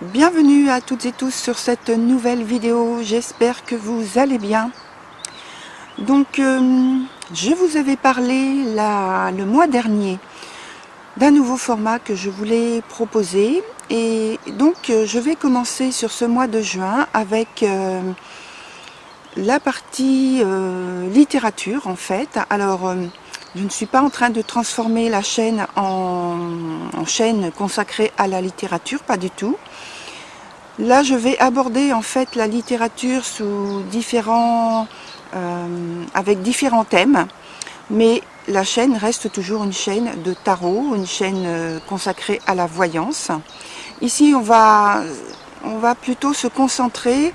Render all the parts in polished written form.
Bienvenue à toutes et tous sur cette nouvelle vidéo, j'espère que vous allez bien. Donc, je vous avais parlé le mois dernier d'un nouveau format que je voulais proposer. Et donc, je vais commencer sur ce mois de juin avec la partie littérature en fait. Alors, je ne suis pas en train de transformer la chaîne en chaîne consacrée à la littérature, pas du tout. Là, je vais aborder en fait la littérature avec différents thèmes, mais la chaîne reste toujours une chaîne de tarot, une chaîne consacrée à la voyance. Ici, on va plutôt se concentrer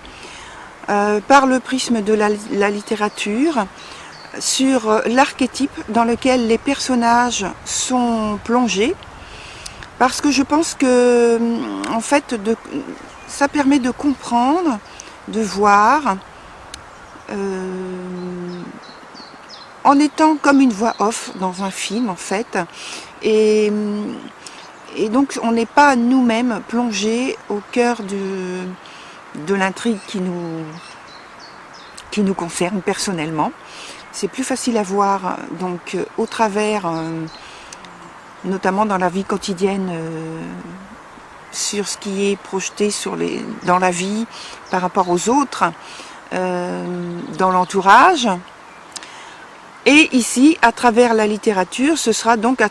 par le prisme de la littérature sur l'archétype dans lequel les personnages sont plongés, parce que je pense que en fait ça permet de comprendre, de voir, en étant comme une voix off dans un film en fait, et, donc on n'est pas nous-mêmes plongés au cœur de l'intrigue qui nous concerne personnellement. C'est plus facile à voir donc au travers, notamment dans la vie quotidienne, sur ce qui est projeté dans la vie par rapport aux autres, dans l'entourage. Et ici, à travers la littérature, ce sera donc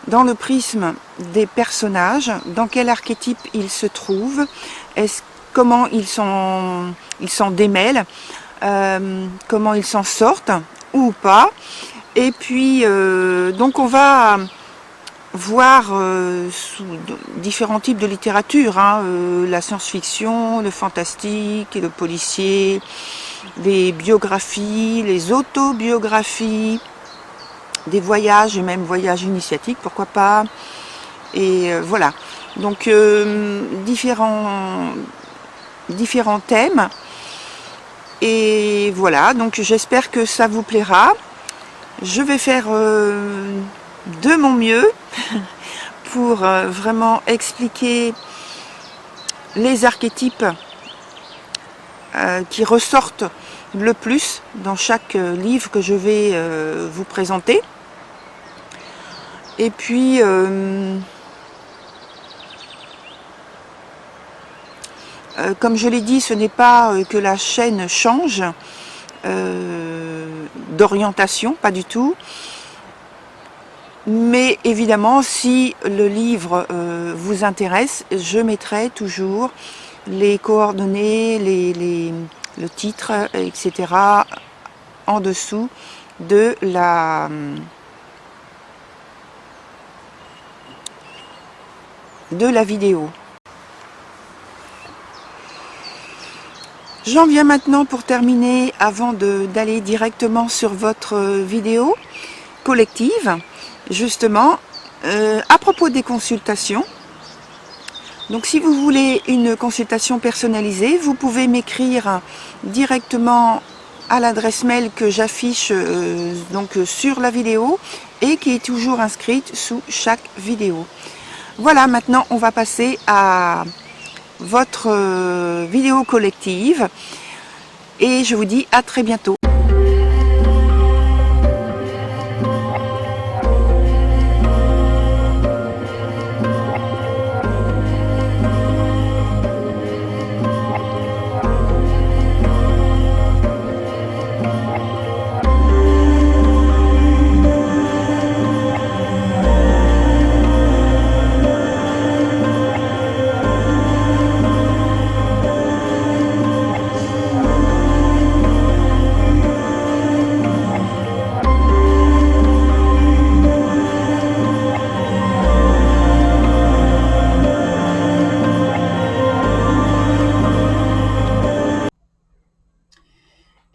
dans le prisme des personnages, dans quel archétype ils se trouvent, comment ils s'en démêlent, comment ils s'en sortent ou pas. Et puis, donc on va voir sous différents types de littérature, la science-fiction, le fantastique, le policier, les biographies, les autobiographies, des voyages et même voyages initiatiques, pourquoi pas. Et voilà, donc différents thèmes. Et voilà, donc j'espère que ça vous plaira. Je vais faire de mon mieux pour vraiment expliquer les archétypes qui ressortent le plus dans chaque livre que je vais vous présenter. Et puis comme je l'ai dit, ce n'est pas que la chaîne change d'orientation, pas du tout. Mais évidemment, si le livre vous intéresse, je mettrai toujours les coordonnées, le titre, etc. en dessous de la vidéo. J'en viens maintenant pour terminer, avant d'aller directement sur votre vidéo collective, justement, à propos des consultations. Donc si vous voulez une consultation personnalisée, vous pouvez m'écrire directement à l'adresse mail que j'affiche donc sur la vidéo et qui est toujours inscrite sous chaque vidéo. Voilà, maintenant on va passer à votre vidéo collective et je vous dis à très bientôt.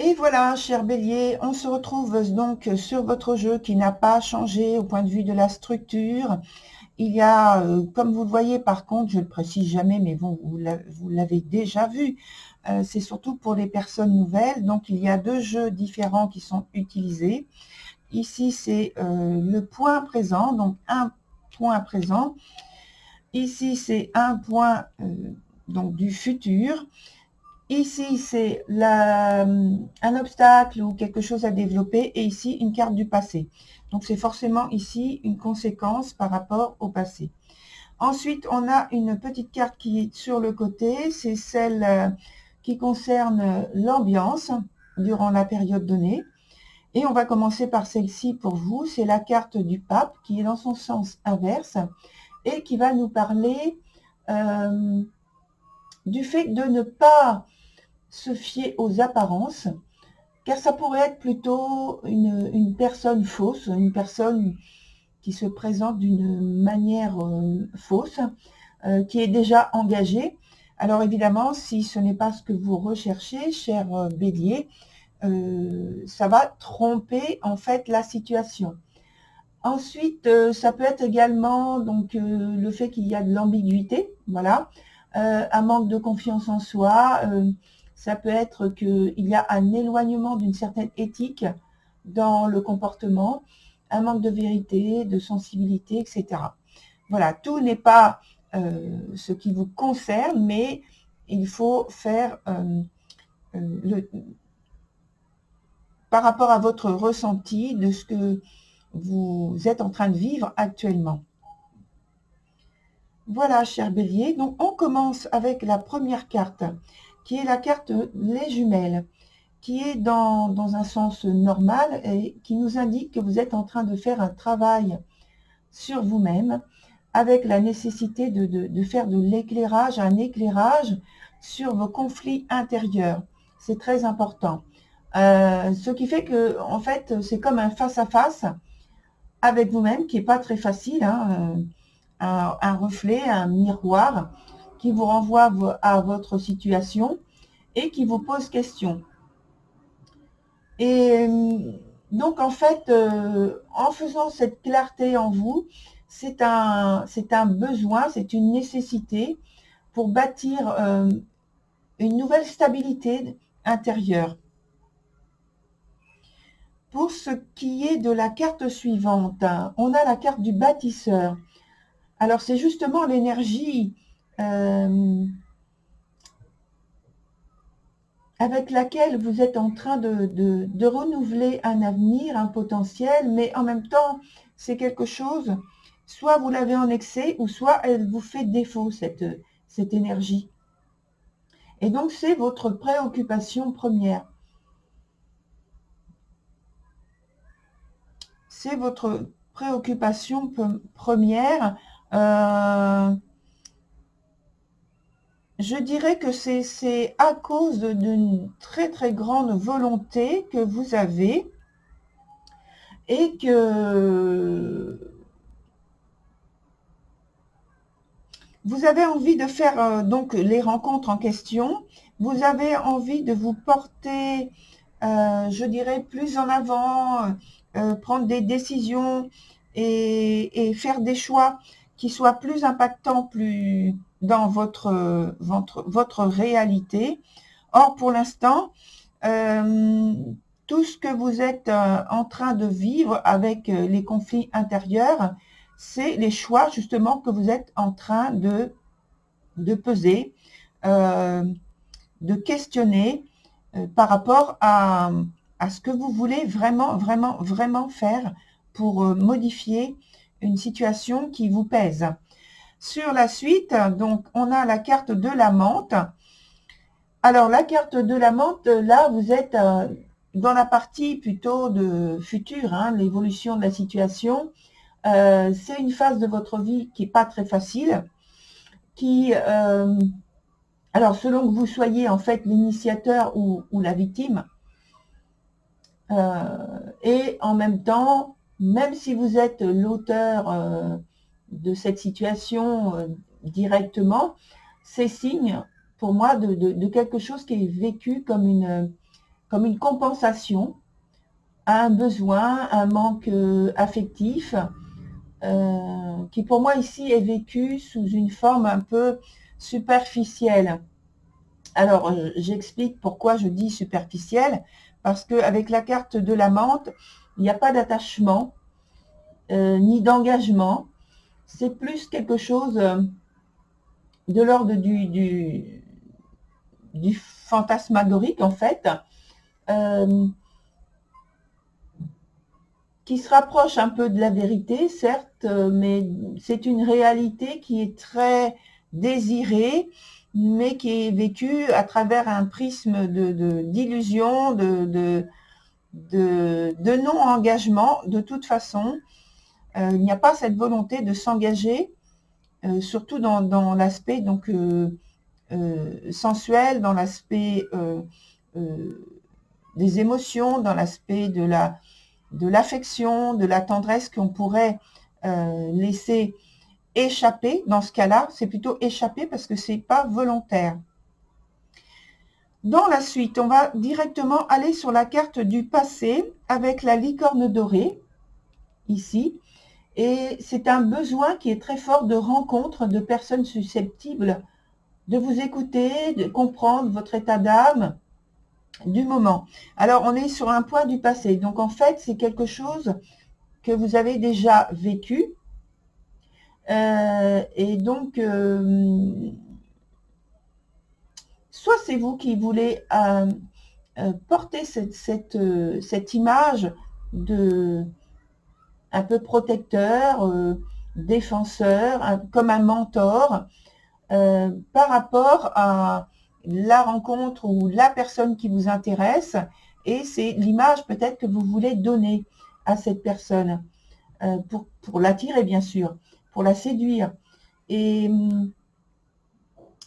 Et voilà, cher Bélier, on se retrouve donc sur votre jeu qui n'a pas changé au point de vue de la structure. Il y a, comme vous le voyez, par contre, je ne le précise jamais, mais bon, vous l'avez déjà vu, c'est surtout pour les personnes nouvelles. Donc, il y a deux jeux différents qui sont utilisés. Ici, c'est le point présent, donc un point présent. Ici, c'est un point donc du futur. Ici, c'est un obstacle ou quelque chose à développer. Et ici, une carte du passé. Donc, c'est forcément ici une conséquence par rapport au passé. Ensuite, on a une petite carte qui est sur le côté. C'est celle qui concerne l'ambiance durant la période donnée. Et on va commencer par celle-ci pour vous. C'est la carte du pape qui est dans son sens inverse et qui va nous parler du fait de ne pas se fier aux apparences, car ça pourrait être plutôt une personne fausse, une personne qui se présente d'une manière fausse, qui est déjà engagée. Alors évidemment, si ce n'est pas ce que vous recherchez, cher Bélier, ça va tromper en fait la situation. Ensuite, ça peut être également donc le fait qu'il y a de l'ambiguïté, voilà, un manque de confiance en soi. Ça peut être qu'il y a un éloignement d'une certaine éthique dans le comportement, un manque de vérité, de sensibilité, etc. Voilà, tout n'est pas ce qui vous concerne, mais il faut faire par rapport à votre ressenti de ce que vous êtes en train de vivre actuellement. Voilà, cher Bélier, donc on commence avec la première carte, qui est la carte les jumelles, qui est dans un sens normal et qui nous indique que vous êtes en train de faire un travail sur vous-même, avec la nécessité de faire de l'éclairage, un éclairage sur vos conflits intérieurs. C'est très important. Ce qui fait que, en fait, c'est comme un face-à-face avec vous-même, qui n'est pas très facile, hein, un reflet, un miroir, qui vous renvoie à votre situation et qui vous pose question. Et donc, en fait, en faisant cette clarté en vous, c'est un besoin, c'est une nécessité pour bâtir une nouvelle stabilité intérieure. Pour ce qui est de la carte suivante, on a la carte du bâtisseur. Alors, c'est justement l'énergie avec laquelle vous êtes en train de renouveler un avenir, un potentiel, mais en même temps, c'est quelque chose, soit vous l'avez en excès, ou soit elle vous fait défaut, cette énergie. Et donc, c'est votre préoccupation première. C'est votre préoccupation première. Je dirais que c'est à cause d'une très très grande volonté que vous avez et que vous avez envie de faire donc les rencontres en question. Vous avez envie de vous porter, je dirais, plus en avant, prendre des décisions et faire des choix qui soient plus impactants, plus dans votre réalité. Or, pour l'instant, tout ce que vous êtes en train de vivre avec les conflits intérieurs, c'est les choix justement que vous êtes en train de peser, de questionner par rapport à ce que vous voulez vraiment faire pour modifier une situation qui vous pèse. Sur la suite, donc, on a la carte de la menthe. Alors, la carte de la menthe, là, vous êtes dans la partie plutôt de futur, hein, l'évolution de la situation. C'est une phase de votre vie qui n'est pas très facile, qui, alors selon que vous soyez en fait l'initiateur ou la victime, et en même temps, même si vous êtes l'auteur de cette situation directement, c'est signe pour moi de quelque chose qui est vécu comme une compensation à un besoin, un manque affectif, qui pour moi ici est vécu sous une forme un peu superficielle. Alors, j'explique pourquoi je dis superficielle, parce qu'avec la carte de la menthe, il n'y a pas d'attachement, ni d'engagement. C'est plus quelque chose de l'ordre du fantasmagorique, en fait, qui se rapproche un peu de la vérité, certes, mais c'est une réalité qui est très désirée, mais qui est vécue à travers un prisme d'illusion, de non-engagement. De toute façon, il n'y a pas cette volonté de s'engager, surtout dans l'aspect donc sensuel, dans l'aspect des émotions, dans l'aspect de l'affection, de la tendresse qu'on pourrait laisser échapper. Dans ce cas-là, c'est plutôt échapper parce que c'est pas volontaire. Dans la suite, on va directement aller sur la carte du passé avec la licorne dorée, ici. Et c'est un besoin qui est très fort de rencontre de personnes susceptibles de vous écouter, de comprendre votre état d'âme du moment. Alors, on est sur un point du passé. Donc, en fait, c'est quelque chose que vous avez déjà vécu. Et donc, soit c'est vous qui voulez porter cette image de un peu protecteur, défenseur, comme un mentor, par rapport à la rencontre ou la personne qui vous intéresse, et c'est l'image peut-être que vous voulez donner à cette personne, pour l'attirer bien sûr, pour la séduire. Et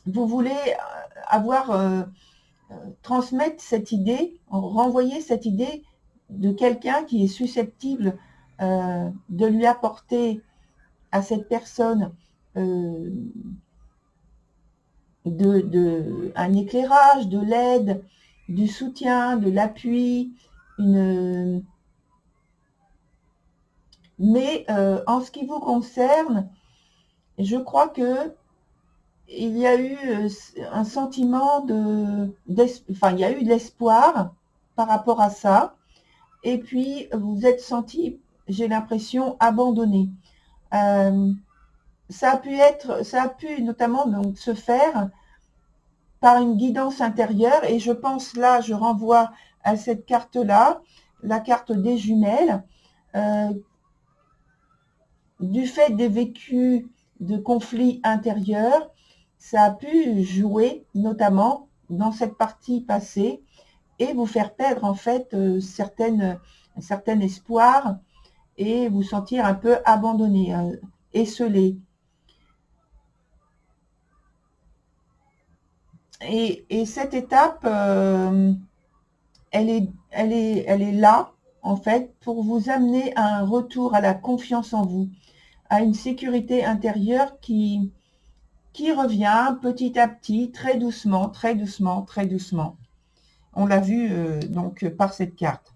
vous voulez transmettre cette idée, renvoyer cette idée de quelqu'un qui est susceptible de lui apporter à cette personne un éclairage, de l'aide, du soutien, de l'appui, mais en ce qui vous concerne, je crois que il y a eu un sentiment enfin, il y a eu de l'espoir par rapport à ça, et puis vous êtes senti, j'ai l'impression, abandonné. Ça a pu notamment donc se faire par une guidance intérieure, et je pense là, je renvoie à cette carte-là, la carte des jumelles, du fait des vécus de conflits intérieurs, ça a pu jouer notamment dans cette partie passée et vous faire perdre en fait un certain espoir et vous sentir un peu abandonné, esselé. Et cette étape, elle est là, en fait, pour vous amener à un retour à la confiance en vous, à une sécurité intérieure qui revient petit à petit, très doucement, très doucement, très doucement. On l'a vu donc par cette carte.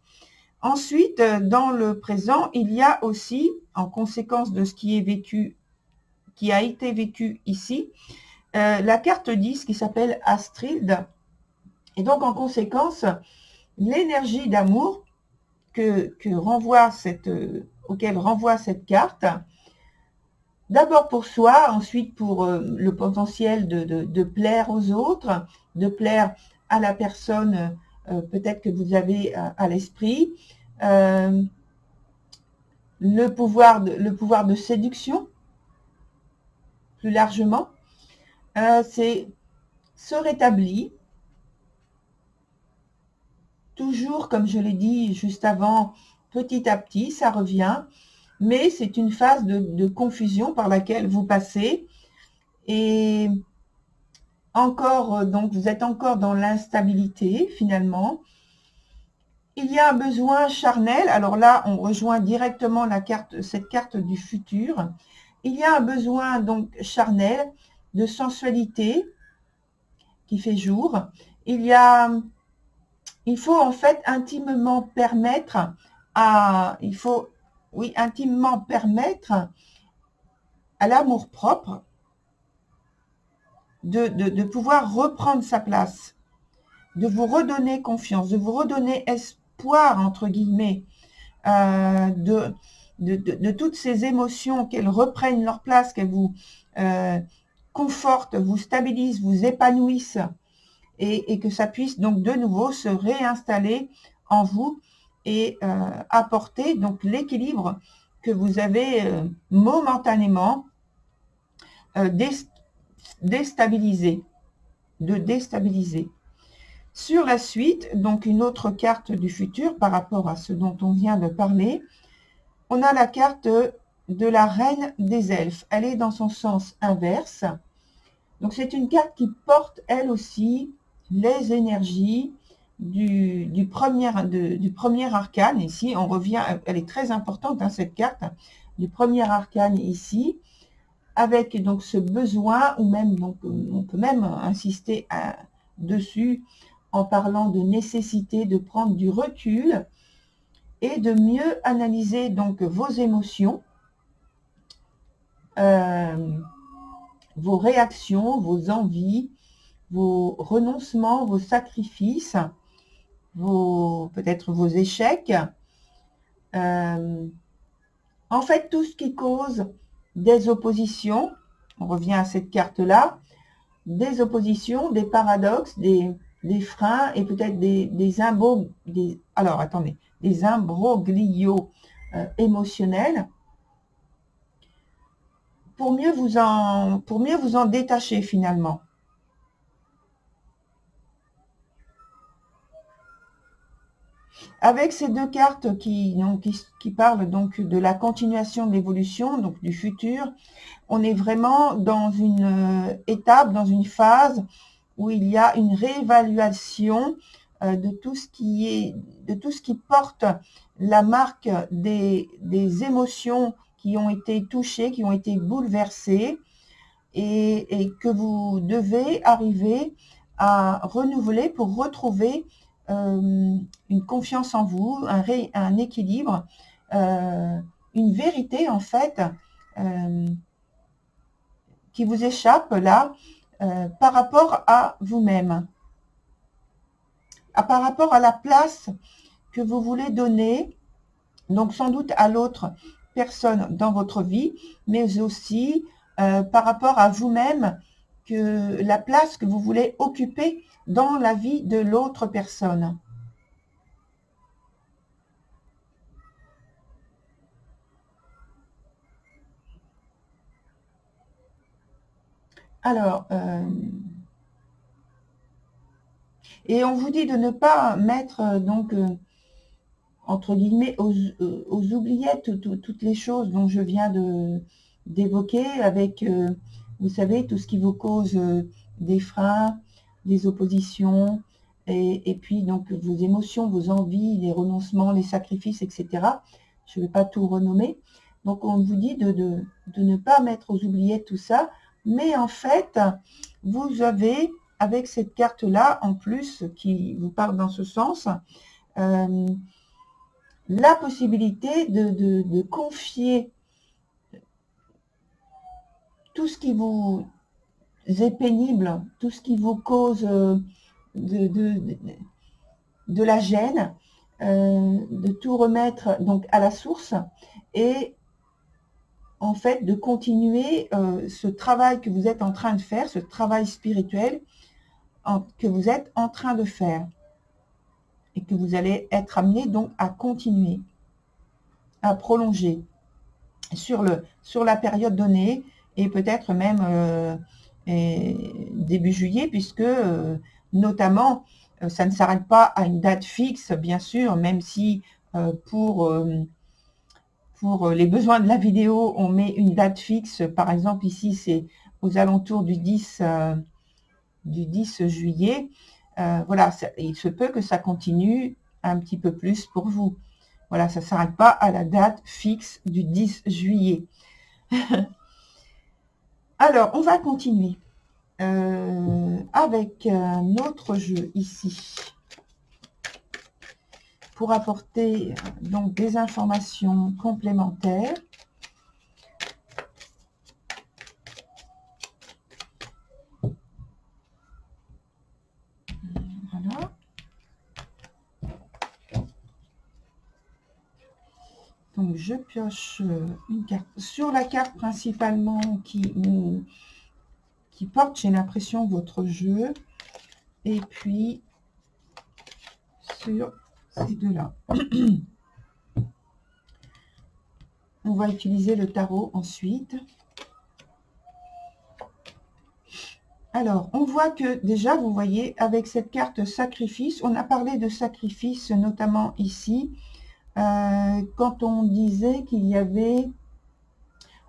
Ensuite, dans le présent, il y a aussi, en conséquence de ce qui est vécu, qui a été vécu ici, la carte 10 qui s'appelle Astrid. Et donc, en conséquence, l'énergie d'amour auquel renvoie cette carte, d'abord pour soi, ensuite pour le potentiel de plaire aux autres, de plaire à la personne peut-être que vous avez à l'esprit, le pouvoir de séduction, plus largement, c'est se rétablir, toujours, comme je l'ai dit juste avant, petit à petit, ça revient, mais c'est une phase de confusion par laquelle vous passez, et encore, donc vous êtes encore dans l'instabilité finalement. Il y a un besoin charnel, alors là on rejoint directement cette carte du futur. Il y a un besoin donc charnel, de sensualité qui fait jour. Il faut en fait intimement permettre intimement permettre à l'amour-propre de pouvoir reprendre sa place, de vous redonner confiance, de vous redonner espoir, entre guillemets, de toutes ces émotions, qu'elles reprennent leur place, qu'elles vous conforte, vous stabilise, vous épanouisse et que ça puisse donc de nouveau se réinstaller en vous et apporter donc l'équilibre que vous avez momentanément déstabilisé, de déstabiliser. Sur la suite, donc une autre carte du futur par rapport à ce dont on vient de parler, on a la carte de la reine des elfes. Elle est dans son sens inverse. Donc c'est une carte qui porte elle aussi les énergies du premier arcane. Ici, on revient, elle est très importante, hein, cette carte, du premier arcane ici, avec donc ce besoin, ou même, donc, on peut même insister dessus, en parlant de nécessité de prendre du recul et de mieux analyser donc vos émotions, vos réactions, vos envies, vos renoncements, vos sacrifices, peut-être vos échecs. En fait, tout ce qui cause des oppositions, on revient à cette carte-là, des oppositions, des paradoxes, des freins et peut-être des imbroglios émotionnels pour mieux vous en détacher finalement. Avec ces deux cartes qui parlent donc de la continuation de l'évolution, donc du futur, on est vraiment dans une étape, dans une phase où il y a une réévaluation de tout ce qui porte la marque des émotions qui ont été touchées, qui ont été bouleversées, et que vous devez arriver à renouveler pour retrouver une confiance en vous, un équilibre, une vérité en fait qui vous échappe là par rapport à vous-même, par rapport à la place que vous voulez donner, donc sans doute à l'autre personne dans votre vie, mais aussi par rapport à vous-même, que la place que vous voulez occuper dans la vie de l'autre personne. Alors, et on vous dit de ne pas mettre donc entre guillemets aux oubliettes toutes les choses dont je viens d'évoquer, avec vous savez, tout ce qui vous cause des freins, des oppositions, et puis donc vos émotions, vos envies, les renoncements, les sacrifices, etc. Je ne vais pas tout renommer. Donc on vous dit de ne pas mettre aux oubliettes tout ça, mais en fait, vous avez, avec cette carte-là, en plus, qui vous parle dans ce sens, la possibilité de confier tout ce qui vous est pénible, tout ce qui vous cause de la gêne, de tout remettre donc à la source, et en fait de continuer ce travail que vous êtes en train de faire, ce travail spirituel que vous êtes en train de faire, et que vous allez être amené donc à continuer, à prolonger sur la période donnée, et peut-être même début juillet, puisque notamment ça ne s'arrête pas à une date fixe, bien sûr, même si pour les besoins de la vidéo, on met une date fixe. Par exemple, ici, c'est aux alentours du 10 juillet. Voilà, il se peut que ça continue un petit peu plus pour vous. Voilà, ça ne s'arrête pas à la date fixe du 10 juillet. Alors, on va continuer avec un autre jeu ici, pour apporter donc des informations complémentaires. Voilà. Donc je pioche une carte sur la carte principalement qui qui porte, j'ai l'impression, votre jeu. Et puis, sur ces deux-là. On va utiliser le tarot ensuite. Alors, on voit que déjà, vous voyez, avec cette carte sacrifice, on a parlé de sacrifice, notamment ici, quand on disait qu'il y avait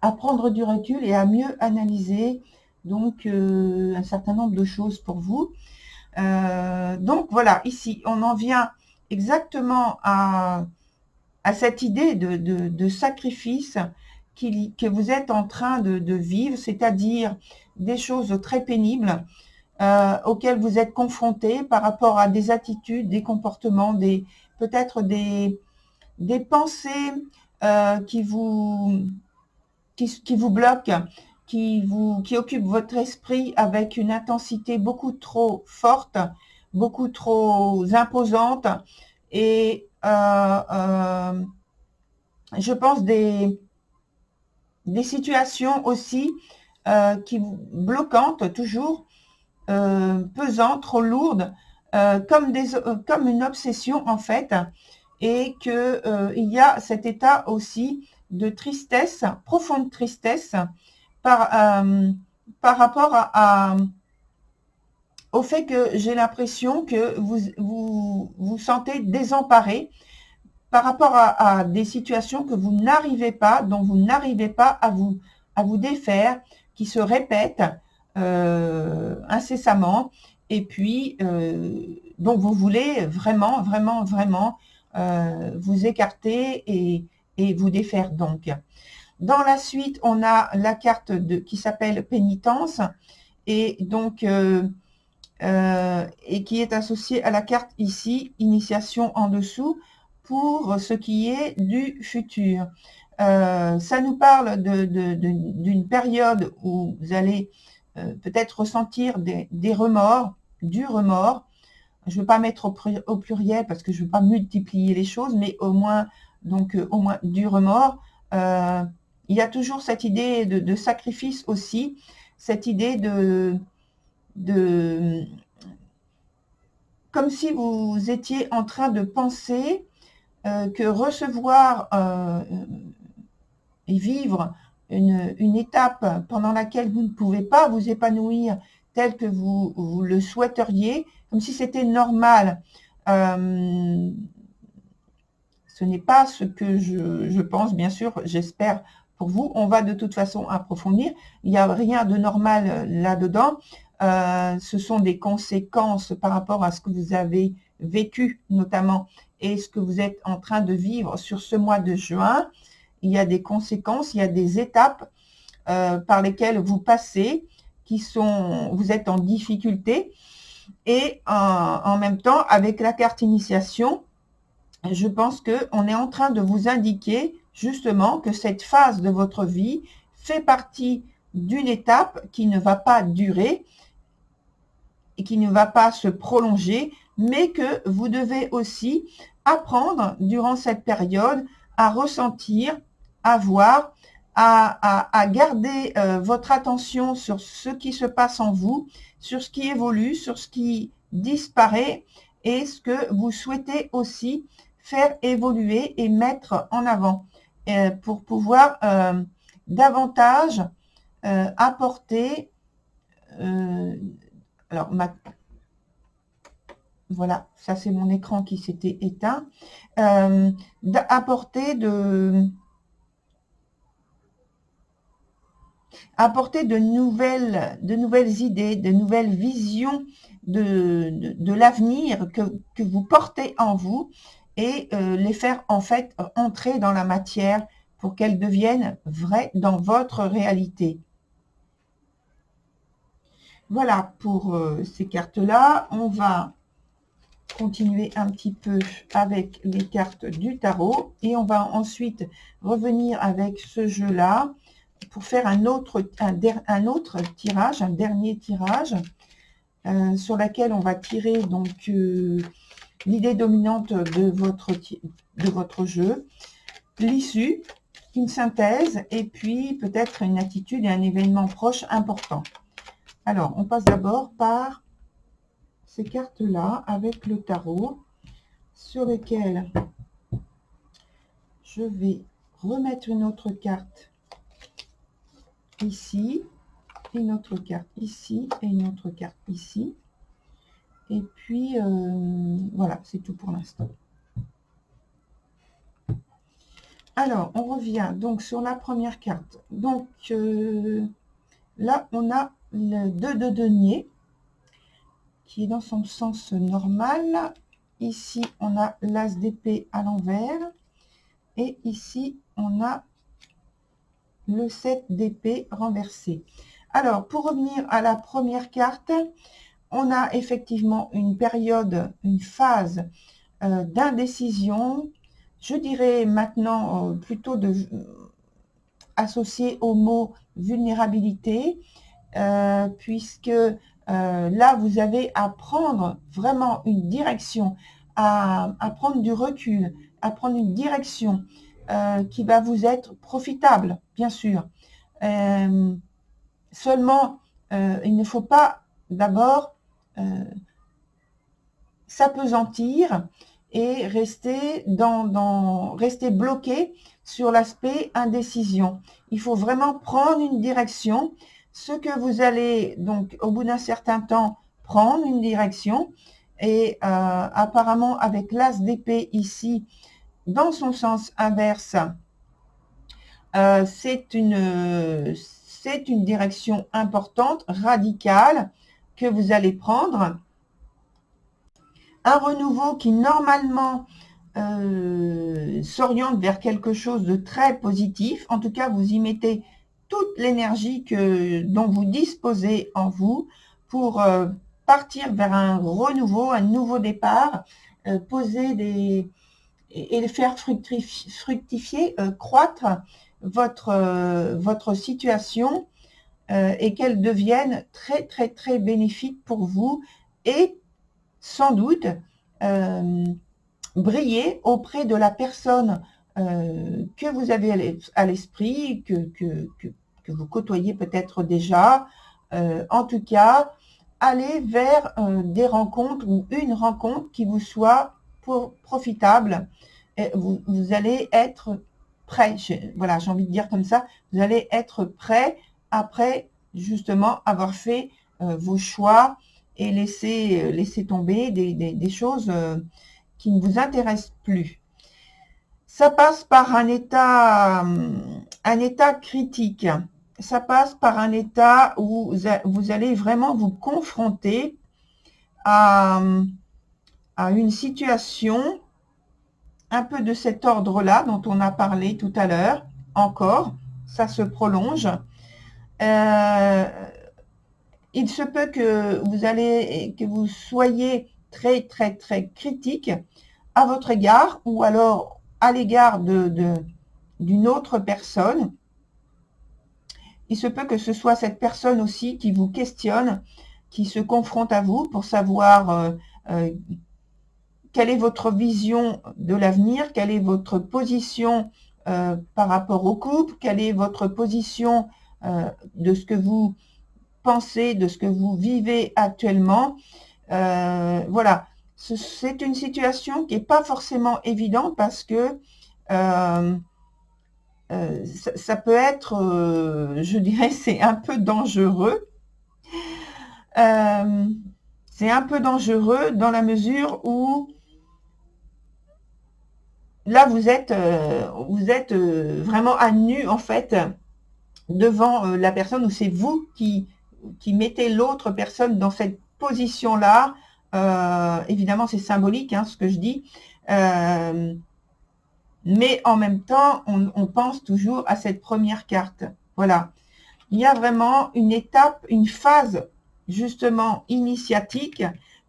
à prendre du recul et à mieux analyser donc un certain nombre de choses pour vous. Donc voilà, ici, on en vient exactement à cette idée de sacrifice que vous êtes en train de vivre, c'est-à-dire des choses très pénibles auxquelles vous êtes confrontés par rapport à des attitudes, des comportements, peut-être des pensées qui vous bloquent, qui occupent votre esprit avec une intensité beaucoup trop forte, beaucoup trop imposante, et je pense des situations aussi bloquantes, toujours pesantes, trop lourdes, comme une obsession en fait, et que il y a cet état aussi de tristesse, profonde tristesse, par rapport au fait que j'ai l'impression que vous sentez désemparé par rapport à des situations que vous n'arrivez pas, dont vous n'arrivez pas à vous défaire, qui se répètent incessamment, et puis dont vous voulez vraiment, vraiment, vraiment vous écarter et vous défaire donc. Dans la suite, on a la carte qui s'appelle pénitence, et donc et qui est associée à la carte ici, initiation en dessous, pour ce qui est du futur. Ça nous parle d'une période où vous allez peut-être ressentir des remords, du remords. Je ne veux pas mettre au pluriel parce que je ne veux pas multiplier les choses, mais au moins du remords. Il y a toujours cette idée de sacrifice aussi, cette idée comme si vous étiez en train de penser que recevoir et vivre une étape pendant laquelle vous ne pouvez pas vous épanouir tel que vous le souhaiteriez, comme si c'était normal. Ce n'est pas ce que je pense, bien sûr, j'espère pour vous. On va de toute façon approfondir. Il n'y a rien de normal là-dedans. Ce sont des conséquences par rapport à ce que vous avez vécu notamment et ce que vous êtes en train de vivre sur ce mois de juin. Il y a des conséquences, il y a des étapes par lesquelles vous passez, vous êtes en difficulté, et en même temps, avec la carte initiation, je pense qu'on est en train de vous indiquer justement que cette phase de votre vie fait partie d'une étape qui ne va pas durer et qui ne va pas se prolonger, mais que vous devez aussi apprendre durant cette période à ressentir, à voir, à garder votre attention sur ce qui se passe en vous, sur ce qui évolue, sur ce qui disparaît, et ce que vous souhaitez aussi faire évoluer et mettre en avant pour pouvoir davantage apporter alors, voilà, ça c'est mon écran qui s'était éteint. Apporter de nouvelles idées, de nouvelles visions de l'avenir que vous portez en vous, et les faire en fait entrer dans la matière pour qu'elles deviennent vraies dans votre réalité. Voilà pour ces cartes-là. On va continuer un petit peu avec les cartes du tarot et on va ensuite revenir avec ce jeu-là pour faire un autre tirage, un dernier tirage sur laquelle on va tirer donc l'idée dominante de votre jeu, l'issue, une synthèse et puis peut-être une attitude et un événement proche important. Alors, on passe d'abord par ces cartes-là avec le tarot sur lesquelles je vais remettre une autre carte ici, une autre carte ici et une autre carte ici. Et puis, voilà, c'est tout pour l'instant. Alors, on revient donc sur la première carte. Donc, là, on a le 2 de denier qui est dans son sens normal. Ici, on a l'as d'épée à l'envers. Et ici, on a le 7 d'épée renversé. Alors, pour revenir à la première carte, on a effectivement une période, une phase d'indécision. Je dirais maintenant plutôt associé au mot vulnérabilité, puisque là, vous avez à prendre vraiment une direction, à prendre du recul, à prendre une direction qui va vous être profitable, bien sûr. Seulement, il ne faut pas d'abord s'apesantir et rester rester bloqué sur l'aspect indécision. Il faut vraiment prendre une direction. Ce que vous allez, donc, au bout d'un certain temps, prendre une direction. Et apparemment, avec l'as d'épée ici, dans son sens inverse, c'est une direction importante, radicale, que vous allez prendre. Un renouveau qui, normalement, s'oriente vers quelque chose de très positif. En tout cas, vous y mettez toute l'énergie dont vous disposez en vous pour partir vers un renouveau, un nouveau départ, poser et faire fructifier, croître votre situation et qu'elle devienne très, très, très bénéfique pour vous et sans doute briller auprès de la personne que vous avez à l'esprit, que vous côtoyez peut-être déjà. En tout cas, aller vers des rencontres ou une rencontre qui vous soit profitable. Et vous allez être prêt, voilà, j'ai envie de dire comme ça, vous allez être prêt après justement avoir fait vos choix et laisser tomber des choses qui ne vous intéressent plus. Ça passe par un état critique. Ça passe par un état où vous allez vraiment vous confronter à une situation un peu de cet ordre-là dont on a parlé tout à l'heure. Encore, ça se prolonge. Il se peut que vous soyez très, très, très critique à votre égard ou alors à l'égard d'une autre personne. Il se peut que ce soit cette personne aussi qui vous questionne, qui se confronte à vous pour savoir quelle est votre vision de l'avenir, quelle est votre position par rapport au couple, quelle est votre position de ce que vous pensez, de ce que vous vivez actuellement. Voilà, c'est une situation qui n'est pas forcément évidente parce que ça peut être, je dirais, c'est un peu dangereux. C'est un peu dangereux dans la mesure où là, vous êtes vraiment à nu, en fait, devant la personne, où c'est vous qui mettez l'autre personne dans cette position-là. Évidemment, c'est symbolique, hein, ce que je dis. Mais en même temps, on pense toujours à cette première carte. Voilà. Il y a vraiment une étape, une phase, justement, initiatique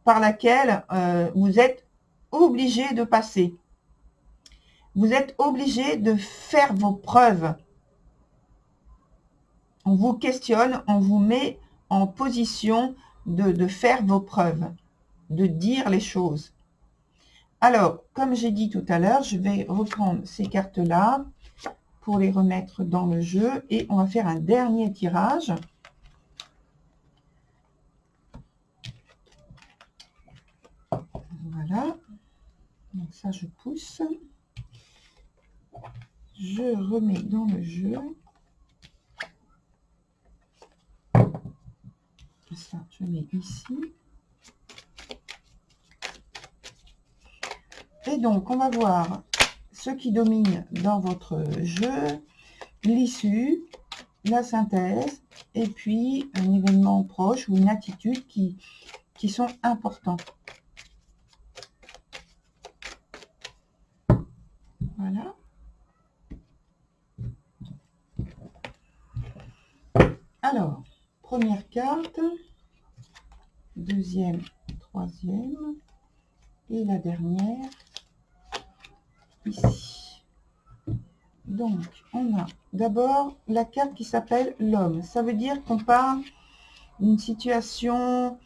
par laquelle vous êtes obligé de passer. Vous êtes obligé de faire vos preuves. On vous questionne, on vous met en position de faire vos preuves, de dire les choses. Alors, comme j'ai dit tout à l'heure, je vais reprendre ces cartes-là pour les remettre dans le jeu et on va faire un dernier tirage. Voilà. Donc ça, je pousse. Je remets dans le jeu. Ça, je mets ici. Et donc, on va voir ce qui domine dans votre jeu, l'issue, la synthèse, et puis un événement proche ou une attitude qui sont importants. Voilà. Alors, première carte, deuxième, troisième, et la dernière, ici. Donc, on a d'abord la carte qui s'appelle l'homme. Ça veut dire qu'on parle d'une situation,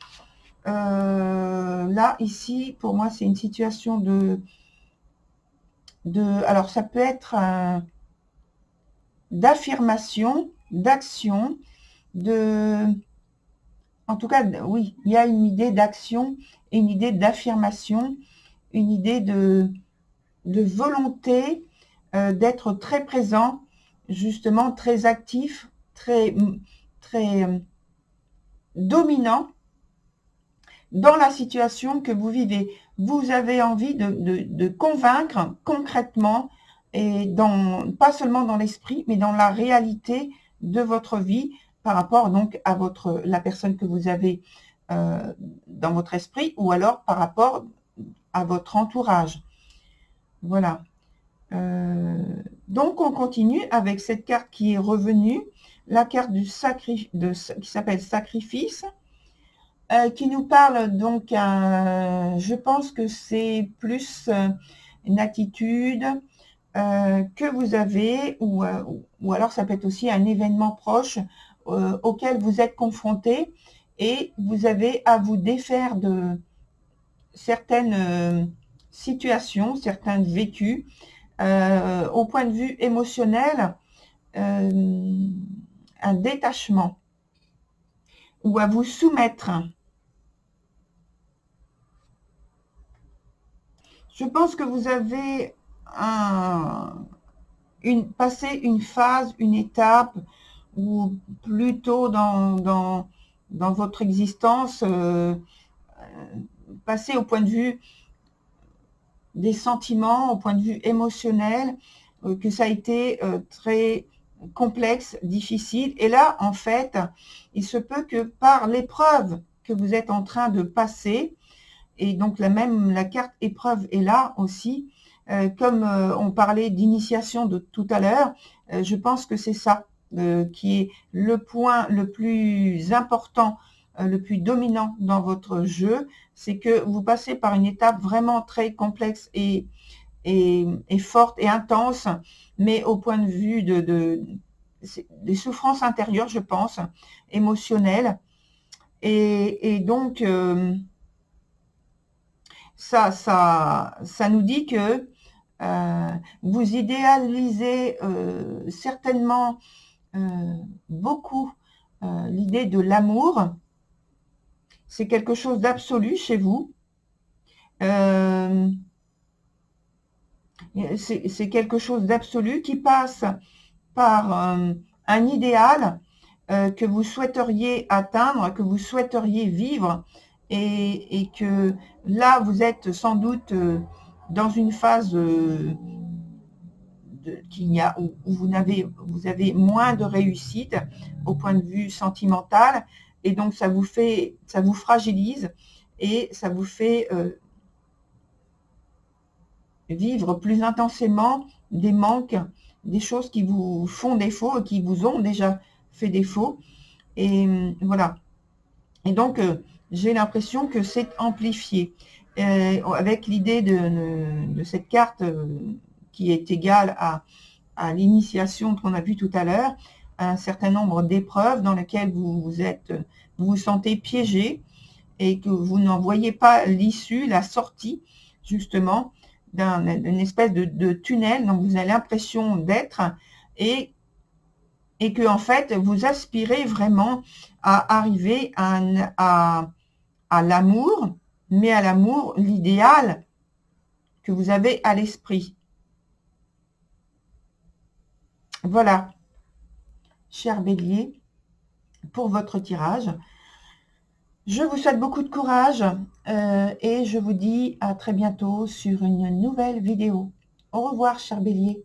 là, ici, pour moi, c'est une situation alors ça peut être d'affirmation, d'action, en tout cas, oui, il y a une idée d'action et une idée d'affirmation, une idée de volonté d'être très présent, justement très actif, très dominant dans la situation que vous vivez. Vous avez envie de convaincre concrètement, et pas seulement dans l'esprit, mais dans la réalité de votre vie, par rapport donc à la personne que vous avez dans votre esprit, ou alors par rapport à votre entourage. Voilà. Donc on continue avec cette carte qui est revenue, la carte qui s'appelle sacrifice, qui nous parle donc, je pense que c'est plus une attitude que vous avez, ou alors ça peut être aussi un événement proche auquel vous êtes confronté, et vous avez à vous défaire de certaines situations, certains vécus, au point de vue émotionnel, un détachement, ou à vous soumettre. Je pense que vous avez passé une phase, une étape, ou plutôt dans votre existence, passé au point de vue des sentiments, au point de vue émotionnel, que ça a été très complexe, difficile. Et là, en fait, il se peut que par l'épreuve que vous êtes en train de passer, et donc la carte épreuve est là aussi, comme on parlait d'initiation de tout à l'heure, je pense que c'est ça qui est le point le plus important, le plus dominant dans votre jeu, c'est que vous passez par une étape vraiment très complexe et forte et intense, mais au point de vue des souffrances intérieures, je pense, émotionnelles. Et donc, ça nous dit que vous idéalisez certainement beaucoup l'idée de l'amour. C'est quelque chose d'absolu chez vous. C'est quelque chose d'absolu qui passe par un idéal que vous souhaiteriez atteindre, que vous souhaiteriez vivre, et que là, vous êtes sans doute dans une phase où vous avez moins de réussite au point de vue sentimental, et donc ça vous fragilise, et ça vous fait vivre plus intensément des manques, des choses qui vous font défaut et qui vous ont déjà fait défaut. Et voilà. Et donc, j'ai l'impression que c'est amplifié. Avec l'idée de cette carte qui est égale à l'initiation qu'on a vu tout à l'heure, un certain nombre d'épreuves dans lesquelles vous vous sentez piégé, et que vous n'en voyez pas l'issue, la sortie, justement, d'une espèce de tunnel dont vous avez l'impression d'être, et que en fait vous aspirez vraiment à arriver à l'amour, mais à l'amour, l'idéal que vous avez à l'esprit. Voilà, cher Bélier, pour votre tirage. Je vous souhaite beaucoup de courage et je vous dis à très bientôt sur une nouvelle vidéo. Au revoir, cher Bélier.